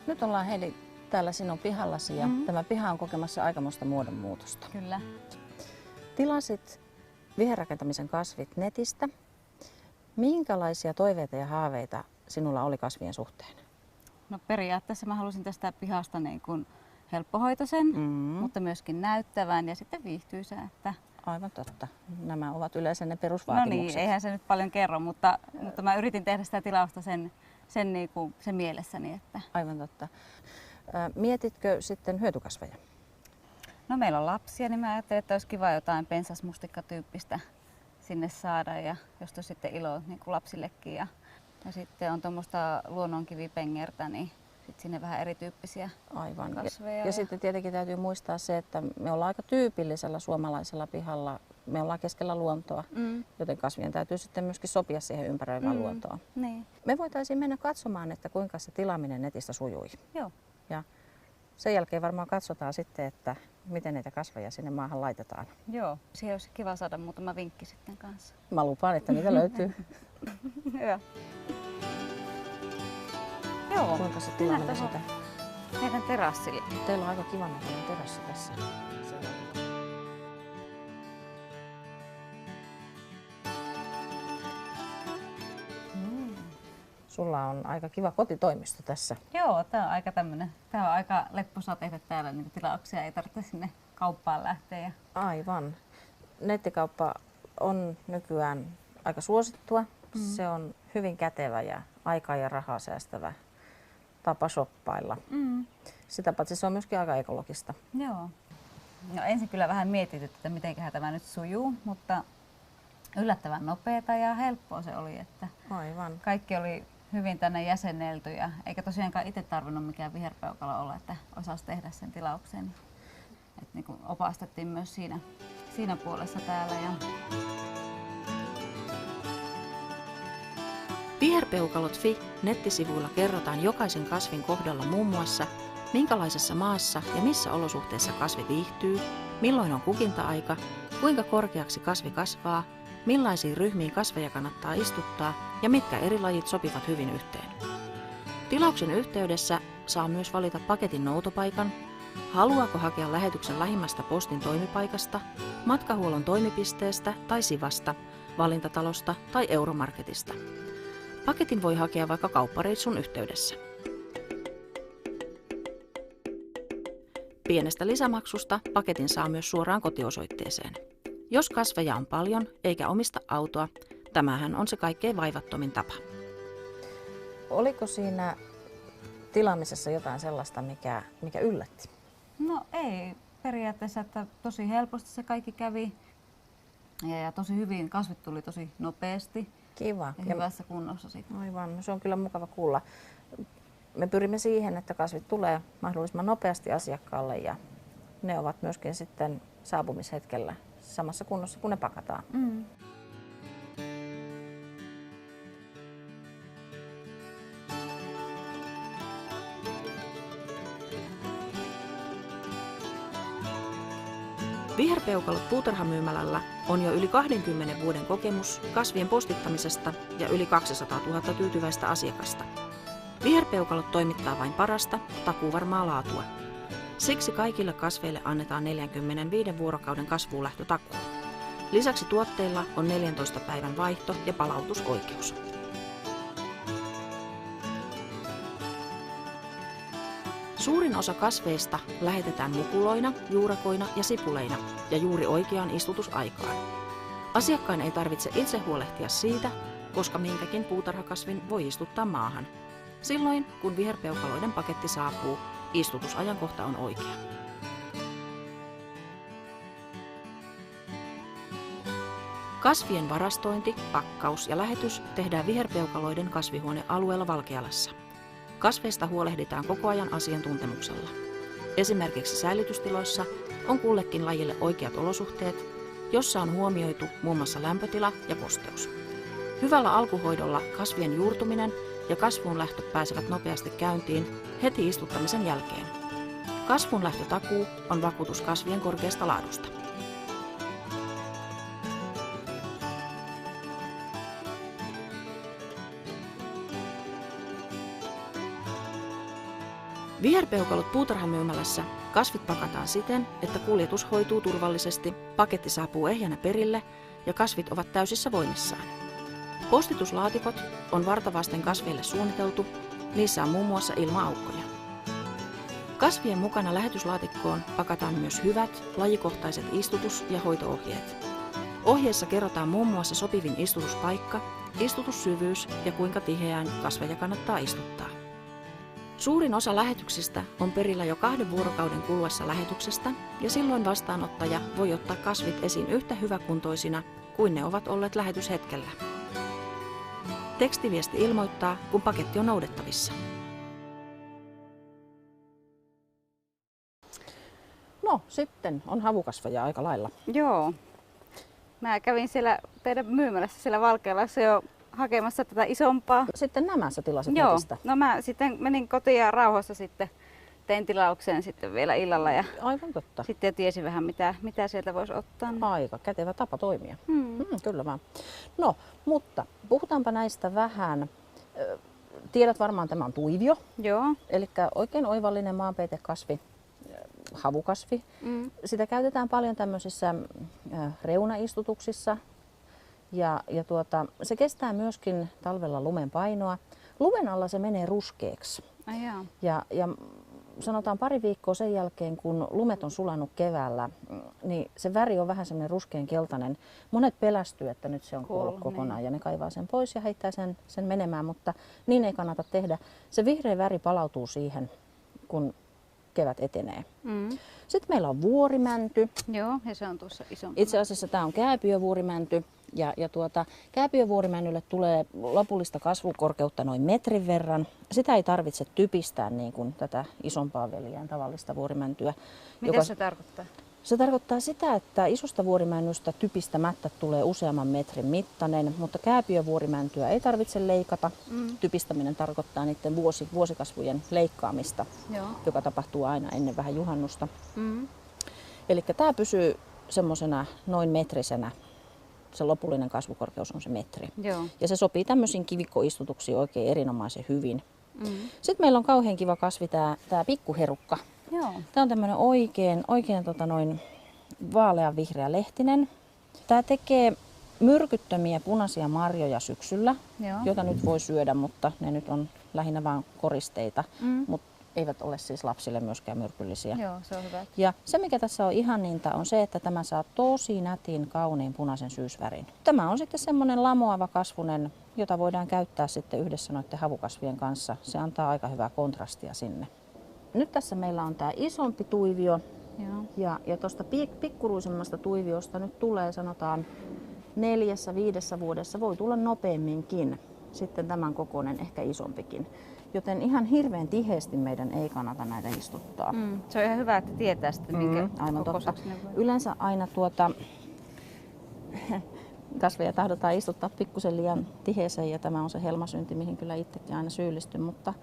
Nyt ollaan Heli täällä sinun pihallasi ja tämä piha on kokemassa aikamoista muodonmuutosta. Kyllä. Tilasit viherrakentamisen kasvit netistä. Minkälaisia toiveita ja haaveita sinulla oli kasvien suhteen? No periaatteessa mä halusin tästä pihasta niin kuin helppohoitoisen, mutta myöskin näyttävän ja sitten viihtyisän. Että... Aivan totta. Nämä ovat yleensä ne No perusvaatimukset. niin, eihän se nyt paljon kerro, mutta mä yritin tehdä sitä tilausta sen mielessäni. Että... Aivan totta. Mietitkö sitten hyötykasveja? No meillä on lapsia, niin mä ajattelin, että olisi kiva jotain pensasmustikkatyyppistä sinne saada ja josta sitten ilo niin kuin lapsillekin. Ja sitten on tuommoista luonnonkivipengertä, niin sitten sinne vähän erityyppisiä Aivan. kasveja. Ja sitten tietenkin täytyy muistaa se, että me ollaan aika tyypillisellä suomalaisella pihalla. Me ollaan keskellä luontoa, joten kasvien täytyy sitten myöskin sopia siihen ympäröivään luontoon. Niin. Me voitaisiin mennä katsomaan, että kuinka se tilaaminen netistä sujui. Joo. Ja sen jälkeen varmaan katsotaan sitten, että miten niitä kasveja sinne maahan laitetaan. Joo. Siihen olisi kiva saada muutama vinkki sitten kanssa. Mä lupaan, että niitä löytyy. Hyvä. Joo. Kuinka se tilaaminen sitä? Meidän terassille. Teillä on aika kiva näköinen terassi tässä. Sulla on aika kiva kotitoimisto tässä. Joo, tää on aika lepposaa tehdä täällä niin tilauksia, ei tarvitse sinne kauppaan lähteä. Aivan. Nettikauppa on nykyään aika suosittua. Se on hyvin kätevä ja aikaa ja rahaa säästävä tapa shoppailla. Sitä paitsi se on myöskin aika ekologista. Joo. No ensin kyllä vähän mietityt, että mitenköhän tämä nyt sujuu, mutta yllättävän nopeata ja helppoa se oli, että Aivan. kaikki oli hyvin tänne jäsennelty ja eikä tosiaankaan itse tarvinnut mikään viherpeukalo olla, että osasi tehdä sen tilauksen. Et niin kuin opastettiin myös siinä puolessa täällä. Viherpeukalot.fi nettisivuilla kerrotaan jokaisen kasvin kohdalla muun muassa, minkälaisessa maassa ja missä olosuhteissa kasvi viihtyy, milloin on kukinta-aika, kuinka korkeaksi kasvi kasvaa, millaisiin ryhmiin kasveja kannattaa istuttaa ja mitkä eri lajit sopivat hyvin yhteen. Tilauksen yhteydessä saa myös valita paketin noutopaikan, haluaako hakea lähetyksen lähimmästä postin toimipaikasta, matkahuollon toimipisteestä tai Sivasta, valintatalosta tai Euromarketista. Paketin voi hakea vaikka kauppareissun yhteydessä. Pienestä lisämaksusta paketin saa myös suoraan kotiosoitteeseen. Jos kasveja on paljon eikä omista autoa, tämähän on se kaikkein vaivattomin tapa. Oliko siinä tilaamisessa jotain sellaista, mikä yllätti? No ei periaatteessa, että tosi helposti se kaikki kävi ja tosi hyvin, kasvit tuli tosi nopeasti. Kiva. Ja hyvässä kunnossa sitten. Aivan, se on kyllä mukava kuulla. Me pyrimme siihen, että kasvit tulee mahdollisimman nopeasti asiakkaalle ja ne ovat myöskin sitten saapumishetkellä samassa kunnossa kuin ne pakataan. Viherpeukalot puutarhamyymälällä on jo yli 20 vuoden kokemus kasvien postittamisesta ja yli 200 000 tyytyväistä asiakasta. Viherpeukalot toimittaa vain parasta, takuuvarmaa laatua. Siksi kaikille kasveille annetaan 45 vuorokauden kasvuunlähtötakuu. Lisäksi tuotteilla on 14 päivän vaihto- ja palautusoikeus. Suurin osa kasveista lähetetään mukuloina, juurakoina ja sipuleina ja juuri oikeaan istutusaikaan. Asiakkaan ei tarvitse itse huolehtia siitä, koska minkäkin puutarhakasvin voi istuttaa maahan. Silloin, kun viherpeukaloiden paketti saapuu, istutusajankohta on oikea. Kasvien varastointi, pakkaus ja lähetys tehdään viherpeukaloiden kasvihuonealueella Valkealassa. Kasveista huolehditaan koko ajan asiantuntemuksella. Esimerkiksi säilytystiloissa on kullekin lajille oikeat olosuhteet, jossa on huomioitu muun muassa lämpötila ja kosteus. Hyvällä alkuhoidolla kasvien juurtuminen ja kasvuunlähtö pääsevät nopeasti käyntiin heti istuttamisen jälkeen. Kasvuunlähtötakuu on vakuutus kasvien korkeasta laadusta. Viherpeukalot puutarhamyymälässä kasvit pakataan siten, että kuljetus hoituu turvallisesti, paketti saapuu ehjänä perille ja kasvit ovat täysissä voimissaan. Postituslaatikot on vartavasten kasveille suunniteltu, niissä on muun muassa ilma-aukkoja. Kasvien mukana lähetyslaatikkoon pakataan myös hyvät, lajikohtaiset istutus- ja hoito-ohjeet. Ohjeessa kerrotaan muun muassa sopivin istutuspaikka, istutussyvyys ja kuinka tiheään kasveja kannattaa istuttaa. Suurin osa lähetyksistä on perillä jo 2 vuorokauden kuluessa lähetyksestä ja silloin vastaanottaja voi ottaa kasvit esiin yhtä hyväkuntoisina kuin ne ovat olleet lähetyshetkellä. Tekstiviesti ilmoittaa, kun paketti on noudettavissa. No sitten on havukasveja aika lailla. Joo. Mä kävin siellä teidän myymälässä siellä Valkealassa jo hakemassa tätä isompaa. Sitten nämä sä tilasit Joo. netistä. No mä sitten menin kotiin ja rauhassa sitten tein tilauksen sitten vielä illalla ja Aivan totta. sitten jo tiesin vähän mitä sieltä voisi ottaa. Aika kätevä tapa toimia. Hmm. Kyllä vaan. No, mutta puhutaanpa näistä vähän. Tiedät varmaan, tämä on tuivio, Joo. eli oikein oivallinen maanpeitekasvi, havukasvi. Sitä käytetään paljon tämmöisissä reunaistutuksissa ja se kestää myöskin talvella lumen painoa. Lumen alla se menee ruskeaksi Ai jaa. ja sanotaan pari viikkoa sen jälkeen, kun lumet on sulanut keväällä, niin se väri on vähän semmoinen ruskean keltainen. Monet pelästyy, että nyt se on kuollut kokonaan ja ne kaivaa sen pois ja heittää sen menemään, mutta niin ei kannata tehdä. Se vihreä väri palautuu siihen, kun kevät etenee. Sitten meillä on vuorimänty. Joo, ja se on tuossa isompi. Itse asiassa tämä on kääpiövuorimänty. Ja kääpiövuorimännylle tulee lopullista kasvukorkeutta noin metrin verran. Sitä ei tarvitse typistää niin kuin tätä isompaa veljään tavallista vuorimäntyä. Mitä se tarkoittaa? Se tarkoittaa sitä, että isosta vuorimännystä typistämättä tulee useamman metrin mittainen, mutta kääpiövuorimäntyä ei tarvitse leikata. Typistäminen tarkoittaa niiden vuosikasvujen leikkaamista, Joo. joka tapahtuu aina ennen vähän juhannusta. Eli tämä pysyy semmoisena noin metrisenä. Se lopullinen kasvukorkeus on se metri. Joo. Ja se sopii tämmöisiin kivikkoistutuksiin oikein erinomaisen hyvin. Sitten meillä on kauhean kiva kasvi tämä pikkuherukka. Joo. Tämä on tämmöinen oikein vaalean vihreä lehtinen. Tämä tekee myrkyttömiä punaisia marjoja syksyllä, Joo. joita nyt voi syödä, mutta ne nyt on lähinnä vain koristeita, mutta eivät ole siis lapsille myöskään myrkyllisiä. Joo, se on hyvä. Ja se, mikä tässä on ihaninta, on se, että tämä saa tosi nätin, kauniin punaisen syysvärin. Tämä on sitten semmoinen lamoava kasvunen, jota voidaan käyttää sitten yhdessä noiden havukasvien kanssa. Se antaa aika hyvää kontrastia sinne. Nyt tässä meillä on tämä isompi tuivio. Joo. Ja tuosta pikkuruisemmasta tuiviosta nyt tulee, sanotaan 4-5 vuodessa, voi tulla nopeamminkin. Sitten tämän kokoinen, ehkä isompikin. Joten ihan hirveän tiheesti meidän ei kannata näitä istuttaa. Se on ihan hyvä, että tietää sitten, minkä Aivan totta. kokoiseksi ne voi. Yleensä aina kasveja tahdotaan istuttaa pikkusen liian tiheeseen ja tämä on se helmasynti, mihin kyllä itsekin aina syyllistyn, mutta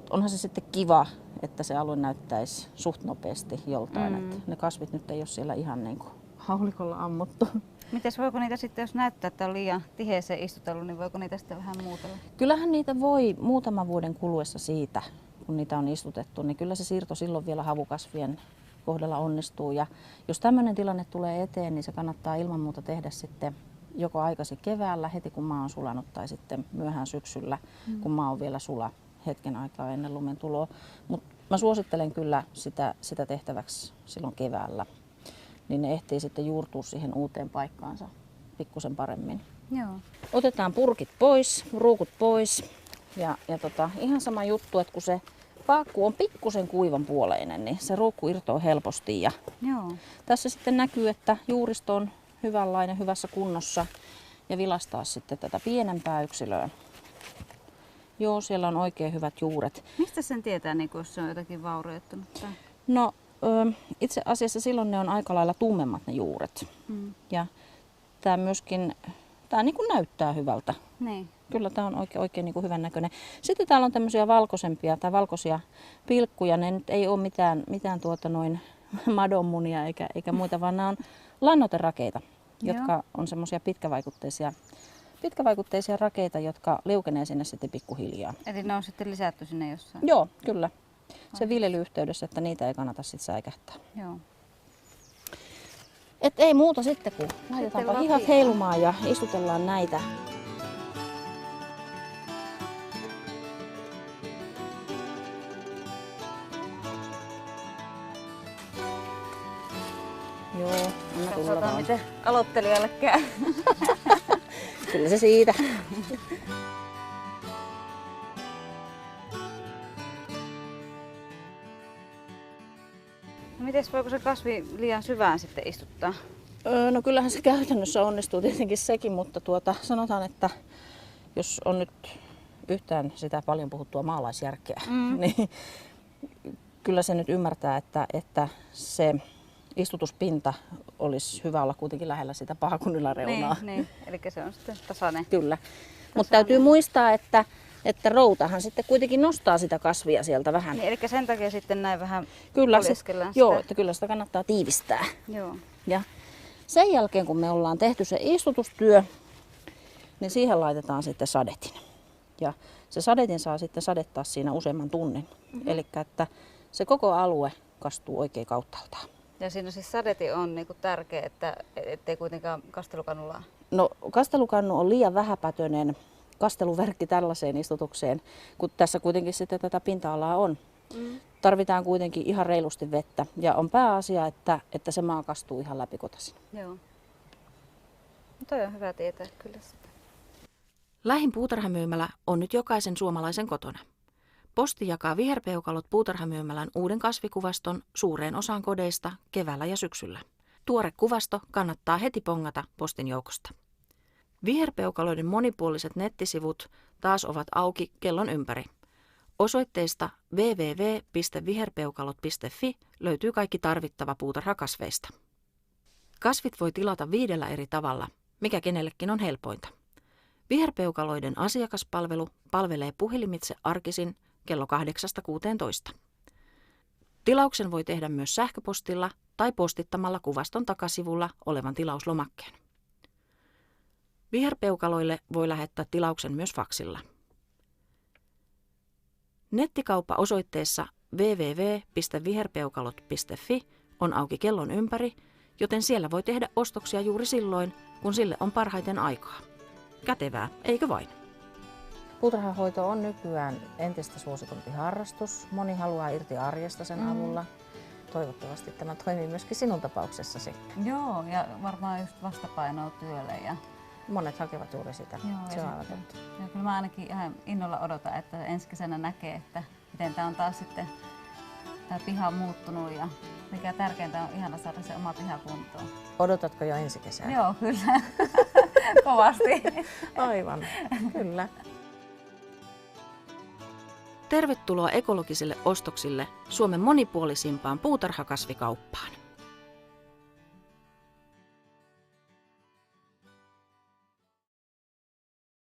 onhan se sitten kiva, että se alue näyttäisi suht nopeasti joltain. Että ne kasvit nyt ei ole siellä ihan niin kuin haulikolla ammuttu. Mites voiko niitä sitten, jos näyttää, että on liian tiheeseen istutellut, niin voiko niitä sitten vähän muutella? Kyllähän niitä voi muutaman vuoden kuluessa siitä, kun niitä on istutettu, niin kyllä se siirto silloin vielä havukasvien kohdalla onnistuu. Ja jos tämmöinen tilanne tulee eteen, niin se kannattaa ilman muuta tehdä sitten joko aikaisin keväällä, heti kun maa on sulanut, tai sitten myöhään syksyllä, kun maa on vielä sula hetken aikaa ennen lumen tuloa. Mutta mä suosittelen kyllä sitä tehtäväksi silloin keväällä. Niin ne ehtii sitten juurtua siihen uuteen paikkaansa pikkusen paremmin. Joo. Otetaan purkit pois, ruukut pois ja ihan sama juttu, että kun se paakku on pikkusen kuivan puoleinen, niin se ruukku irtoaa helposti. Ja Joo. tässä sitten näkyy, että juuristo on hyvänlainen, hyvässä kunnossa ja vilastaa sitten tätä pienempää yksilöä. Joo, siellä on oikein hyvät juuret. Mistä sen tietää, niin jos se on jotakin vaurioittunut? No itse asiassa silloin ne on aika lailla tummemmat ne juuret. Ja tämä myöskin, tämä niin kuin näyttää hyvältä. Niin. Kyllä tämä on oikein niin kuin hyvän näköinen. Sitten täällä on tämmöisiä valkoisempia tai valkoisia pilkkuja. Ne nyt ei ole mitään madonmunia eikä muita, vaan nämä on lannoiterakeita, jotka on semmoisia pitkävaikutteisia rakeita, jotka liukenee sinne sitten pikkuhiljaa. Eli ne on sitten lisätty sinne jossain? Joo, kyllä. sen viljelyyhteydessä, että niitä ei kannata sitten säikähtää. Joo. Et ei muuta sitten, kun laitetaanpa lapioon. hihat heilumaan ja istutellaan näitä. Joo, anna tulla Katsotaan, vaan. miten aloittelijalle käy. Kyllä se siitä. No mites, voiko se kasvi liian syvään sitten istuttaa? No kyllähän se käytännössä onnistuu tietenkin sekin, mutta sanotaan, että jos on nyt yhtään sitä paljon puhuttua maalaisjärkeä, niin kyllä se nyt ymmärtää, että se istutuspinta olisi hyvä olla kuitenkin lähellä sitä paakunin yläreunaa. Niin. Eli se on sitten tasainen. Kyllä. Mutta täytyy muistaa, että routahan sitten kuitenkin nostaa sitä kasvia sieltä vähän. Niin, eli sen takia sitten näin vähän Kyllä, poljeskellaan sitä. joo, että kyllä sitä kannattaa tiivistää. Joo. Ja sen jälkeen, kun me ollaan tehty se istutustyö, niin siihen laitetaan sitten sadetin. Ja se sadetin saa sitten sadettaa siinä useamman tunnin. Eli että se koko alue kastuu oikein kauttaaltaan. Ja siinä siis sadetin on niinku tärkeä, että ettei kuitenkaan kastelukanulla. No kastelukannu on liian vähäpätöinen kasteluverkki tällaiseen istutukseen, kun tässä kuitenkin sitten tätä pinta-alaa on. Tarvitaan kuitenkin ihan reilusti vettä ja on pääasia, että se maa kastuu ihan läpikotaisin. Joo. No toi on hyvä tietää kyllä sitä. Lähin puutarhamyymälä on nyt jokaisen suomalaisen kotona. Posti jakaa viherpeukalot puutarhamyymälän uuden kasvikuvaston suureen osaan kodeista keväällä ja syksyllä. Tuore kuvasto kannattaa heti pongata postin joukosta. Viherpeukaloiden monipuoliset nettisivut taas ovat auki kellon ympäri. Osoitteesta www.viherpeukalot.fi löytyy kaikki tarvittava puutarhakasveista. Kasvit voi tilata 5 eri tavalla, mikä kenellekin on helpointa. Viherpeukaloiden asiakaspalvelu palvelee puhelimitse arkisin kello 8–16. Tilauksen voi tehdä myös sähköpostilla tai postittamalla kuvaston takasivulla olevan tilauslomakkeen. Viherpeukaloille voi lähettää tilauksen myös faksilla. Nettikauppa osoitteessa www.viherpeukalot.fi on auki kellon ympäri, joten siellä voi tehdä ostoksia juuri silloin, kun sille on parhaiten aikaa. Kätevää, eikö vain? Puutarhanhoito on nykyään entistä suositumpi harrastus. Moni haluaa irti arjesta sen avulla. Toivottavasti tämä toimii myöskin sinun tapauksessasi. Joo, ja varmaan just vastapainoa työlle. Ja Monet hakevat juuri sitä. Joo, Se on ja aivan sitten- totta. ja kyllä mä ainakin ihan innolla odotan, että ensi kesänä näkee, että miten tää on taas sitten tää piha muuttunut ja mikä tärkeintä on ihana saada se oma piha kuntoon. Odotatko jo ensi kesää? Joo, kyllä. Kovasti. Aivan, kyllä. Tervetuloa ekologisille ostoksille Suomen monipuolisimpaan puutarhakasvikauppaan.